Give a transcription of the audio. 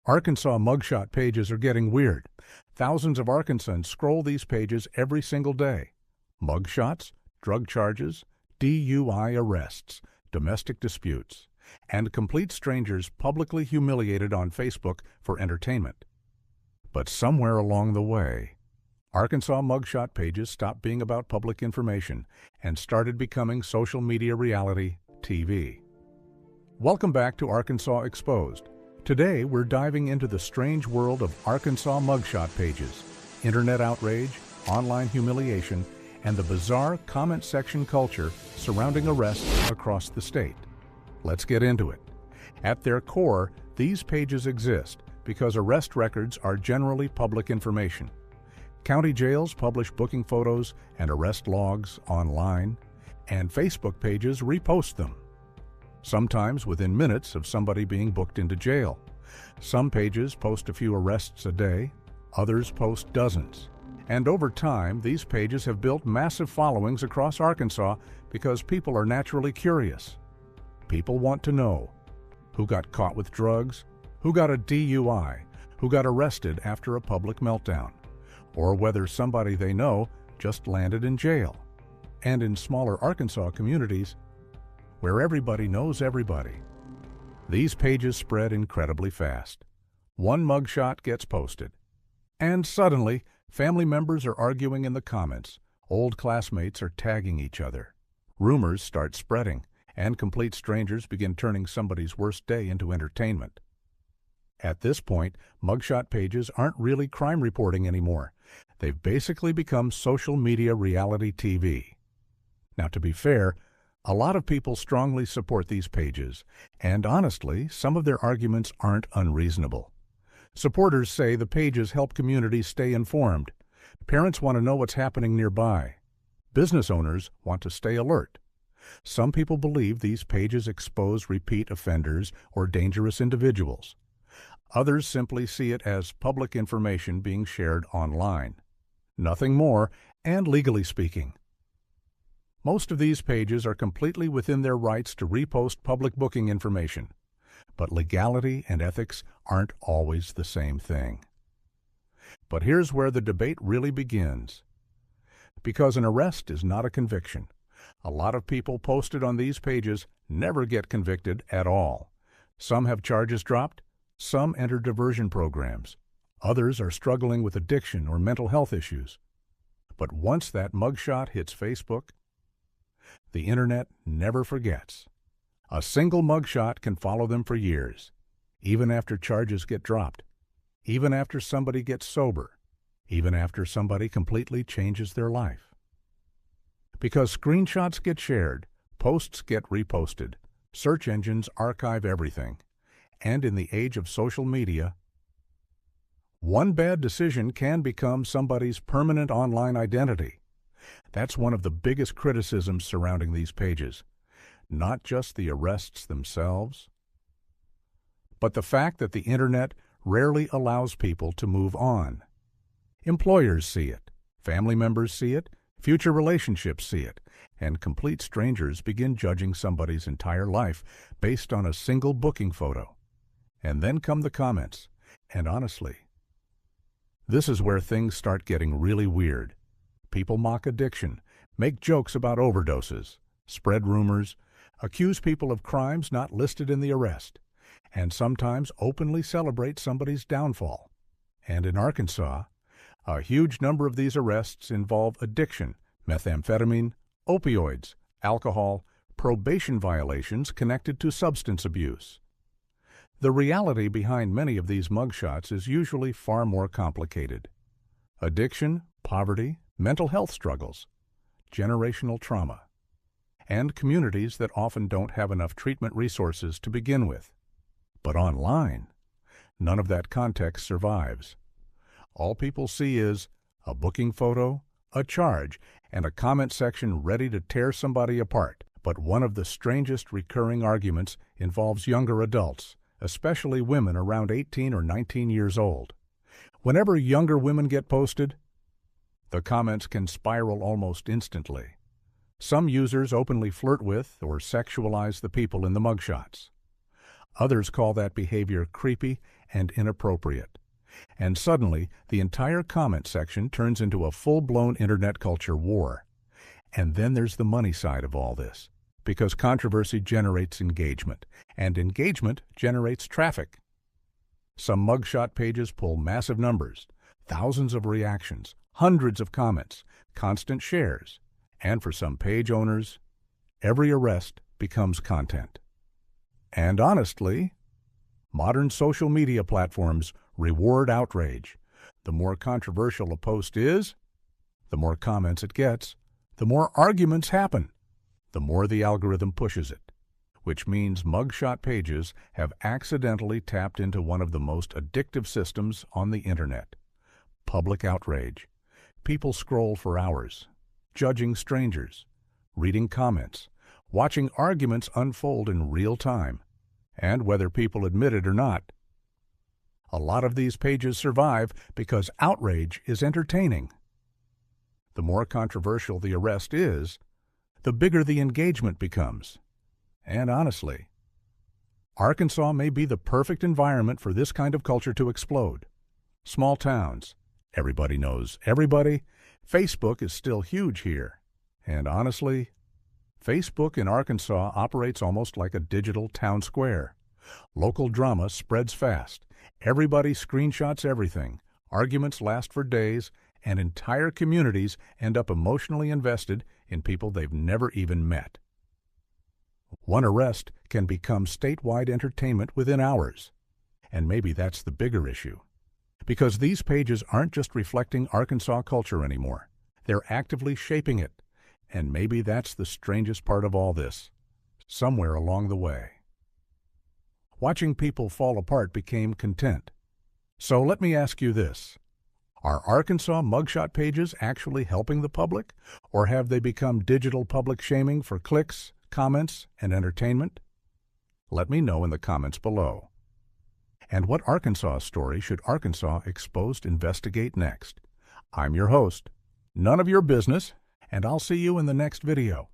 Arkansas mugshot pages are getting weird. Thousands of Arkansans scroll these pages every single day. Mugshots, drug charges, DUI arrests, domestic disputes, and complete strangers publicly humiliated on Facebook for entertainment. But somewhere along the way, Arkansas mugshot pages stopped being about public information and started becoming social media reality TV. Welcome back to Arkansas Exposed. Today, we're diving into the strange world of Arkansas mugshot pages, internet outrage, online humiliation, and the bizarre comment section culture surrounding arrests across the state. Let's get into it. At their core, these pages exist because arrest records are generally public information. County jails publish booking photos and arrest logs online, and Facebook pages repost them, sometimes within minutes of somebody being booked into jail. Some pages post a few arrests a day, others post dozens. And over time, these pages have built massive followings across Arkansas because people are naturally curious. People want to know who got caught with drugs, who got a DUI, who got arrested after a public meltdown, or whether somebody they know just landed in jail. And in smaller Arkansas communities, where everybody knows everybody, these pages spread incredibly fast. One mugshot gets posted, and suddenly, family members are arguing in the comments, old classmates are tagging each other. Rumors start spreading, and complete strangers begin turning somebody's worst day into entertainment. At this point, mugshot pages aren't really crime reporting anymore. They've basically become social media reality TV. Now, to be fair, a lot of people strongly support these pages, and honestly, some of their arguments aren't unreasonable. Supporters say the pages help communities stay informed. Parents want to know what's happening nearby. Business owners want to stay alert. Some people believe these pages expose repeat offenders or dangerous individuals. Others simply see it as public information being shared online. Nothing more, and legally speaking. Most of these pages are completely within their rights to repost public booking information. But legality and ethics aren't always the same thing. But here's where the debate really begins. Because an arrest is not a conviction, a lot of people posted on these pages never get convicted at all. Some have charges dropped, some enter diversion programs. Others are struggling with addiction or mental health issues. But once that mugshot hits Facebook, the internet never forgets. A single mugshot can follow them for years, even after charges get dropped, even after somebody gets sober, even after somebody completely changes their life. Because screenshots get shared, posts get reposted, search engines archive everything, and in the age of social media, one bad decision can become somebody's permanent online identity. That's one of the biggest criticisms surrounding these pages. Not just the arrests themselves, but the fact that the internet rarely allows people to move on. Employers see it, family members see it, future relationships see it, and complete strangers begin judging somebody's entire life based on a single booking photo. And then come the comments, and honestly, this is where things start getting really weird. People mock addiction, make jokes about overdoses, spread rumors, accuse people of crimes not listed in the arrest, and sometimes openly celebrate somebody's downfall. And in Arkansas, a huge number of these arrests involve addiction, methamphetamine, opioids, alcohol, probation violations connected to substance abuse. The reality behind many of these mugshots is usually far more complicated. Addiction, poverty, mental health struggles, generational trauma, and communities that often don't have enough treatment resources to begin with. But online, none of that context survives. All people see is a booking photo, a charge, and a comment section ready to tear somebody apart. But one of the strangest recurring arguments involves younger adults, especially women around 18 or 19 years old. Whenever younger women get posted, the comments can spiral almost instantly. Some users openly flirt with or sexualize the people in the mugshots. Others call that behavior creepy and inappropriate. And suddenly, the entire comment section turns into a full-blown internet culture war. And then there's the money side of all this, because controversy generates engagement, and engagement generates traffic. Some mugshot pages pull massive numbers, thousands of reactions, hundreds of comments, constant shares, and for some page owners, every arrest becomes content. And honestly, modern social media platforms reward outrage. The more controversial a post is, the more comments it gets, the more arguments happen, the more the algorithm pushes it, which means mugshot pages have accidentally tapped into one of the most addictive systems on the internet: public outrage. People scroll for hours, judging strangers, reading comments, watching arguments unfold in real time, and whether people admit it or not, a lot of these pages survive because outrage is entertaining. The more controversial the arrest is, the bigger the engagement becomes. And honestly, Arkansas may be the perfect environment for this kind of culture to explode. Small towns, everybody knows everybody. Facebook is still huge here. And honestly, Facebook in Arkansas operates almost like a digital town square. Local drama spreads fast. Everybody screenshots everything. Arguments last for days, and entire communities end up emotionally invested in people they've never even met. One arrest can become statewide entertainment within hours. And maybe that's the bigger issue. Because these pages aren't just reflecting Arkansas culture anymore. They're actively shaping it. And maybe that's the strangest part of all this. Somewhere along the way, watching people fall apart became content. So let me ask you this. Are Arkansas mugshot pages actually helping the public? Or have they become digital public shaming for clicks, comments, and entertainment? Let me know in the comments below. And what Arkansas story should Arkansas Exposed investigate next? I'm your host. None of your business, and I'll see you in the next video.